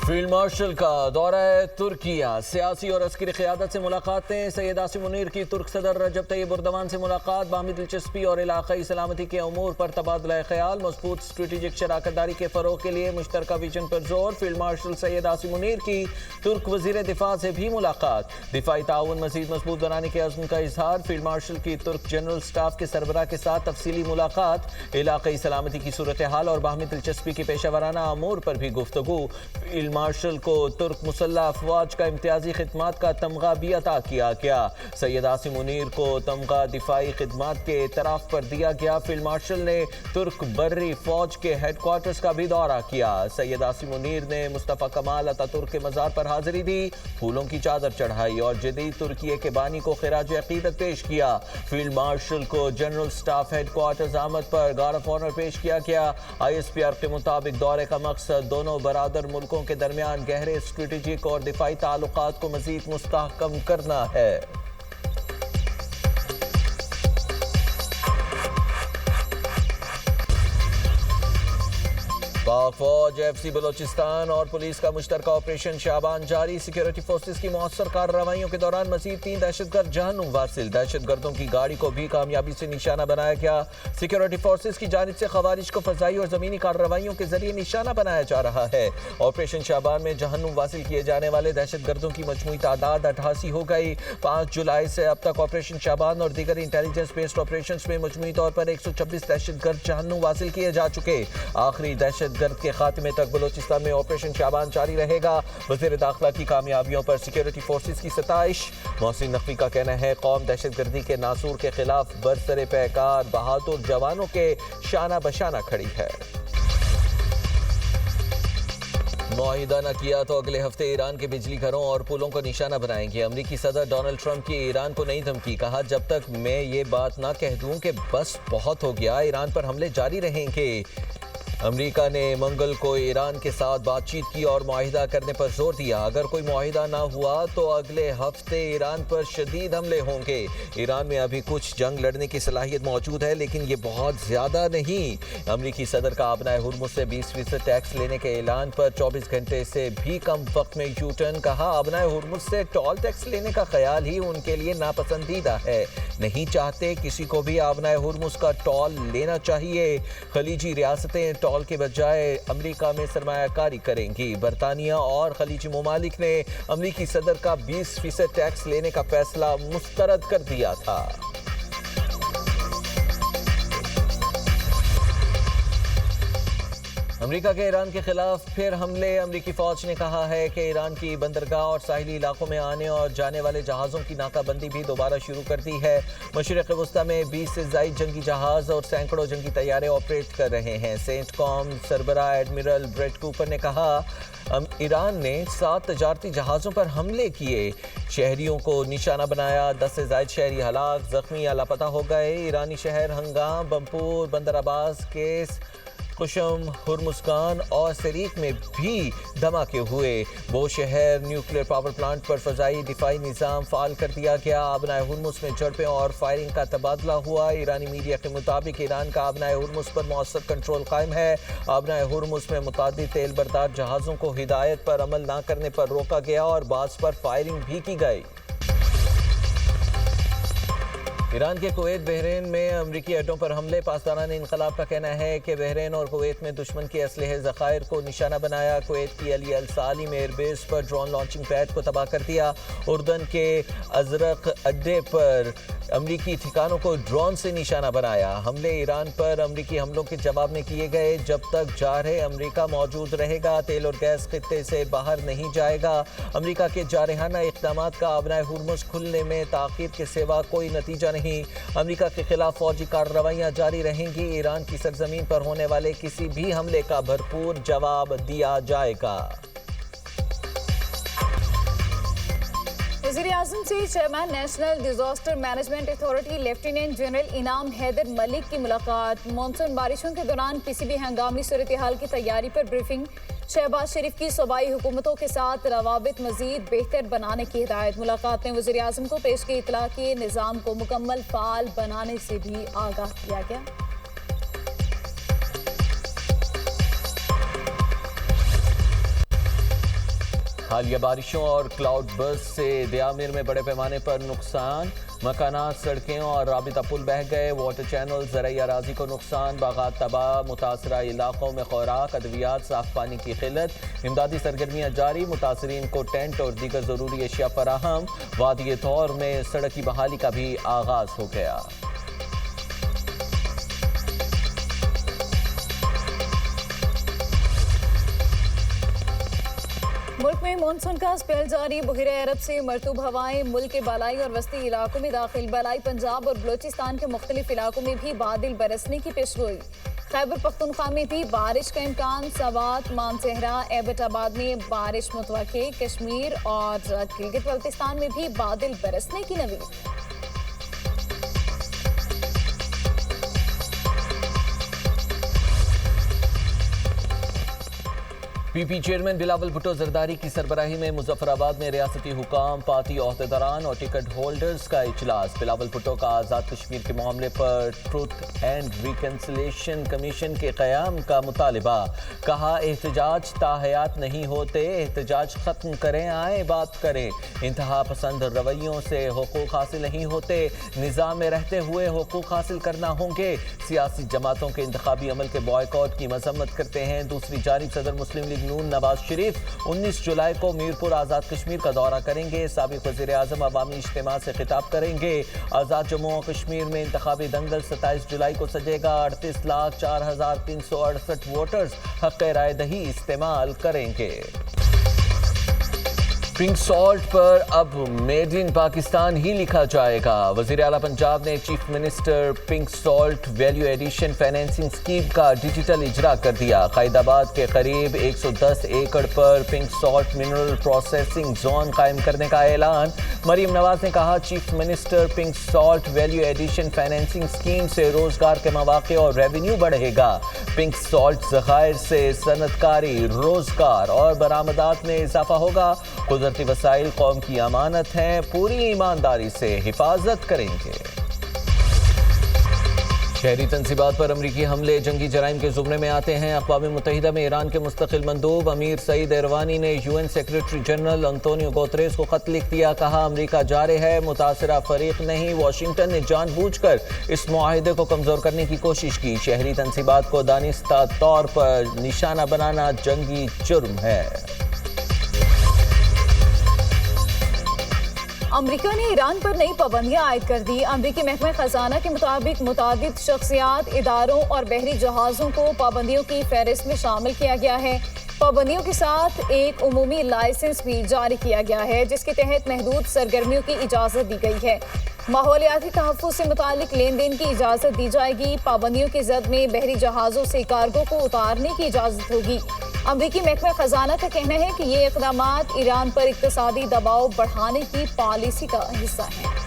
Field marshal کا دورہ ترکیہ، سیاسی اور عسکری قیادت سے ملاقاتیں، سید عاصم منیر کی ترک صدر رجب طیب اردوان سے ملاقات، باہمی دلچسپی اور علاقائی سلامتی کے امور پر تبادلہ خیال، مضبوط اسٹریٹجک شراکت داری کے فروغ کے لیے مشترکہ ویژن پر زور۔ فیلڈ مارشل سید عاصم منیر کی ترک وزیر دفاع سے بھی ملاقات، دفاعی تعاون مزید مضبوط بنانے کے عزم کا اظہار۔ فیلڈ مارشل کی ترک جنرل سٹاف کے سربراہ کے ساتھ تفصیلی ملاقات، علاقائی سلامتی کی صورتحال اور باہمی دلچسپی کے پیشہ ورانہ امور پر بھی گفتگو۔ فیلڈ مارشل کو ترک مسلح افواج کا امتیازی خدمات کا تمغہ بھی عطا کیا گیا۔ سید عاصم منیر کو تمغہ دفاعی خدمات کے اعتراف پر دیا گیا۔ فیلڈ مارشل نے ترک بری فوج کے ہیڈ کوارٹرز کا بھی دورہ کیا۔ سید عاصم منیر نے مصطفیٰ کمال اتا ترک کے مزار پر حاضری دی، پھولوں کی چادر چڑھائی اور جدید ترکیے کے بانی کو خراج عقیدت پیش کیا۔ فیلڈ مارشل کو جنرل سٹاف ہیڈ کوارٹرز آمد پر گارڈ آف آنر پیش کیا گیا۔ ISPR کے مطابق دورے کا مقصد دونوں برادر ملکوں کے درمیان گہرے اسٹریٹجک اور دفاعی تعلقات کو مزید مستحکم کرنا ہے۔ پاک فوج، FC بلوچستان اور پولیس کا مشترکہ آپریشن شعبان جاری، سیکیورٹی فورسز کی مؤثر کارروائیوں کے دوران مزید 3 دہشت گرد جہنم واصل، دہشت گردوں کی گاڑی کو بھی کامیابی سے نشانہ بنایا گیا۔ سیکیورٹی فورسز کی جانب سے خوارج کو فضائی اور زمینی کارروائیوں کے ذریعے نشانہ بنایا جا رہا ہے۔ آپریشن شعبان میں جہنم واصل کیے جانے والے دہشت گردوں کی مجموعی تعداد 88 ہو گئی۔ 5 جولائی سے اب تک آپریشن شعبان اور دیگر انٹیلیجنس بیسڈ آپریشنز میں مجموعی طور پر 126 دہشت گرد جہنم واصل کیے جا چکے۔ آخری دہشت گرد کے خاتمے تک بلوچستان میں آپریشن شعبان جاری رہے گا۔ وزیر داخلہ کی کامیابیوں پر سیکیورٹی فورسز کی ستائش۔ محسن نقوی کا کہنا ہے قوم دہشت گردی کے ناسور کے خلاف برسر پیکار بہادر جوانوں کے شانہ بشانہ کھڑی ہے۔ معاہدہ نہ کیا تو اگلے ہفتے ایران کے بجلی گھروں اور پلوں کو نشانہ بنائیں گے۔ امریکی صدر ڈونلڈ ٹرمپ کی ایران کو نئی دھمکی، کہا جب تک میں یہ بات نہ کہہ دوں کہ بس بہت ہو گیا ایران پر حملے جاری رہیں گے۔ امریکہ نے منگل کو ایران کے ساتھ بات چیت کی اور معاہدہ کرنے پر زور دیا۔ اگر کوئی معاہدہ نہ ہوا تو اگلے ہفتے ایران پر شدید حملے ہوں گے۔ ایران میں ابھی کچھ جنگ لڑنے کی صلاحیت موجود ہے لیکن یہ بہت زیادہ نہیں۔ امریکی صدر کا آبنائے ہرمز سے 20% ٹیکس لینے کے اعلان پر 24 گھنٹے سے بھی کم وقت میں یو ٹرن، کہا آبنائے ہرمز سے ٹول ٹیکس لینے کا خیال ہی ان کے لیے ناپسندیدہ ہے، نہیں چاہتے کسی کو بھی آبنائے ہرمز کا ٹول لینا چاہیے۔ خلیجی ریاستیں ٹول کے بجائے امریکہ میں سرمایہ کاری کریں گی۔ برطانیہ اور خلیجی ممالک نے امریکی صدر کا 20% ٹیکس لینے کا فیصلہ مسترد کر دیا تھا۔ امریکہ کے ایران کے خلاف پھر حملے، امریکی فوج نے کہا ہے کہ ایران کی بندرگاہ اور ساحلی علاقوں میں آنے اور جانے والے جہازوں کی ناکہ بندی بھی دوبارہ شروع کر دی ہے۔ مشرق وسطی میں 20 سے زائد جنگی جہاز اور سینکڑوں جنگی طیارے آپریٹ کر رہے ہیں۔ سینٹ کام سربراہ ایڈمرل بریٹ کوپر نے کہا ایران نے 7 تجارتی جہازوں پر حملے کیے، شہریوں کو نشانہ بنایا، 10 سے زائد شہری ہلاک، زخمی یا لاپتہ ہو گئے۔ ایرانی شہر ہنگام، بمپور، بندر عباس، کیس، قشم، ہرمزگان اور سریق میں بھی دھماکے ہوئے۔ وہ شہر نیوکلیئر پاور پلانٹ پر فضائی دفاعی نظام فعال کر دیا گیا۔ آبنائے ہرمز میں جھڑپیں اور فائرنگ کا تبادلہ ہوا۔ ایرانی میڈیا کے مطابق ایران کا آبنائے ہرمز پر مؤثر کنٹرول قائم ہے۔ آبنائے ہرمز میں متعدد تیل بردار جہازوں کو ہدایت پر عمل نہ کرنے پر روکا گیا اور بعض پر فائرنگ بھی کی گئی۔ ایران کے کویت بحرین میں امریکی اڈوں پر حملے، پاسداران انقلاب کا کہنا ہے کہ بحرین اور کویت میں دشمن کے اسلحے ذخائر کو نشانہ بنایا۔ کویت کی علی السالم ایئر بیس پر ڈرون لانچنگ پیڈ کو تباہ کر دیا۔ اردن کے ازرق اڈے پر امریکی ٹھکانوں کو ڈرون سے نشانہ بنایا۔ حملے ایران پر امریکی حملوں کے جواب میں کیے گئے۔ جب تک جارحہ امریکہ موجود رہے گا تیل اور گیس خطے سے باہر نہیں جائے گا۔ امریکہ کے جارحانہ اقدامات کا آبنائے ہرمز کھلنے میں تاخیر کے سوا کوئی نتیجہ نہیں۔ امریکہ کے خلاف فوجی کارروائیاں جاری رہیں گی۔ ایران کی سرزمین پر ہونے والے کسی بھی حملے کا بھرپور جواب دیا جائے گا۔ وزیر اعظم سے chairman national disaster management authority lieutenant general انعام حیدر ملک کی ملاقات، مانسون بارشوں کے دوران کسی بھی ہنگامی صورتحال کی تیاری پر بریفنگ، شہباز شریف کی صوبائی حکومتوں کے ساتھ روابط مزید بہتر بنانے کی ہدایت۔ ملاقات میں وزیر اعظم کو پیش کی اطلاع کے نظام کو مکمل فعال بنانے سے بھی آگاہ کیا گیا۔ حالیہ بارشوں اور کلاؤڈ برسٹ سے دیامر میں بڑے پیمانے پر نقصان، مکانات، سڑکیں اور رابطہ پل بہہ گئے، واٹر چینل، زرعی اراضی کو نقصان، باغات تباہ، متاثرہ علاقوں میں خوراک، ادویات، صاف پانی کی قلت، امدادی سرگرمیاں جاری، متاثرین کو ٹینٹ اور دیگر ضروری اشیاء فراہم، وادی طور میں سڑک کی بحالی کا بھی آغاز ہو گیا۔ ملک میں مانسون کا اسپیل جاری، بحیرہ عرب سے مرطوب ہوائیں ملک کے بالائی اور وسطی علاقوں میں داخل، بالائی پنجاب اور بلوچستان کے مختلف علاقوں میں بھی بادل برسنے کی پیشگوئی۔ خیبر پختونخوا میں بھی بارش کا امکان، سوات، مانسہرہ، ایبٹ آباد میں بارش متوقع، کشمیر اور گلگت بلتستان میں بھی بادل برسنے کی نوید۔ پی پی چیئرمین بلاول بھٹو زرداری کی سربراہی میں مظفر آباد میں ریاستی حکام، پارٹی عہدیداران اور ٹکٹ ہولڈرز کا اجلاس۔ بلاول بھٹو کا آزاد کشمیر کے معاملے پر ٹروتھ اینڈ ریکنسیلیشن کمیشن کے قیام کا مطالبہ، کہا احتجاج تاحیات نہیں ہوتے، احتجاج ختم کریں، آئیں بات کریں، انتہا پسند رویوں سے حقوق حاصل نہیں ہوتے، نظام میں رہتے ہوئے حقوق حاصل کرنا ہوں گے، سیاسی جماعتوں کے انتخابی عمل کے بائیکاٹ کی مذمت کرتے ہیں۔ دوسری جانب صدر مسلم لیگ نون نواز شریف 19 جولائی کو میرپور آزاد کشمیر کا دورہ کریں گے، سابق وزیر اعظم عوامی اجتماع سے خطاب کریں گے۔ آزاد جموں و کشمیر میں انتخابی دنگل 27 جولائی کو سجے گا، 38,04,368 ووٹرز حق رائے دہی استعمال کریں گے۔ پنک سالٹ پر اب میڈ ان پاکستان ہی لکھا جائے گا، وزیر اعلیٰ پنجاب نے chief minister pink salt value addition financing scheme کا ڈیجیٹل اجرا کر دیا۔ قائد آباد کے قریب 110 ایکڑ پر pink salt mineral processing zone قائم کرنے کا اعلان۔ مریم نواز نے کہا chief minister pink salt value addition financing scheme سے روزگار کے مواقع اور ریونیو بڑھے گا۔ پنک سالٹ ذخائر سے صنعت کاری، روزگار اور برآمدات میں اضافہ ہوگا۔ قدرتی وسائل قوم کی امانت ہیں، پوری ایمانداری سے حفاظت کریں گے۔ شہری تنصیبات پر امریکی حملے جنگی جرائم کے زمرے میں آتے ہیں۔ اقوام متحدہ میں ایران کے مستقل مندوب امیر سعید ایروانی نے UN سیکریٹری جنرل انطونیو گوتریس کو خط لکھ دیا، کہا امریکہ جارح ہے، متاثرہ فریق نہیں، واشنگٹن نے جان بوجھ کر اس معاہدے کو کمزور کرنے کی کوشش کی، شہری تنصیبات کو دانستہ طور پر نشانہ بنانا جنگی جرم ہے۔ امریکہ نے ایران پر نئی پابندیاں عائد کر دی۔ امریکی محکمہ خزانہ کے مطابق متعدد شخصیات، اداروں اور بحری جہازوں کو پابندیوں کی فہرست میں شامل کیا گیا ہے۔ پابندیوں کے ساتھ ایک عمومی لائسنس بھی جاری کیا گیا ہے، جس کے تحت محدود سرگرمیوں کی اجازت دی گئی ہے۔ ماحولیاتی تحفظ سے متعلق لین دین کی اجازت دی جائے گی۔ پابندیوں کی زد میں بحری جہازوں سے کارگو کو اتارنے کی اجازت ہوگی۔ امریکی محکمہ خزانہ کا کہنا ہے کہ یہ اقدامات ایران پر اقتصادی دباؤ بڑھانے کی پالیسی کا حصہ ہیں۔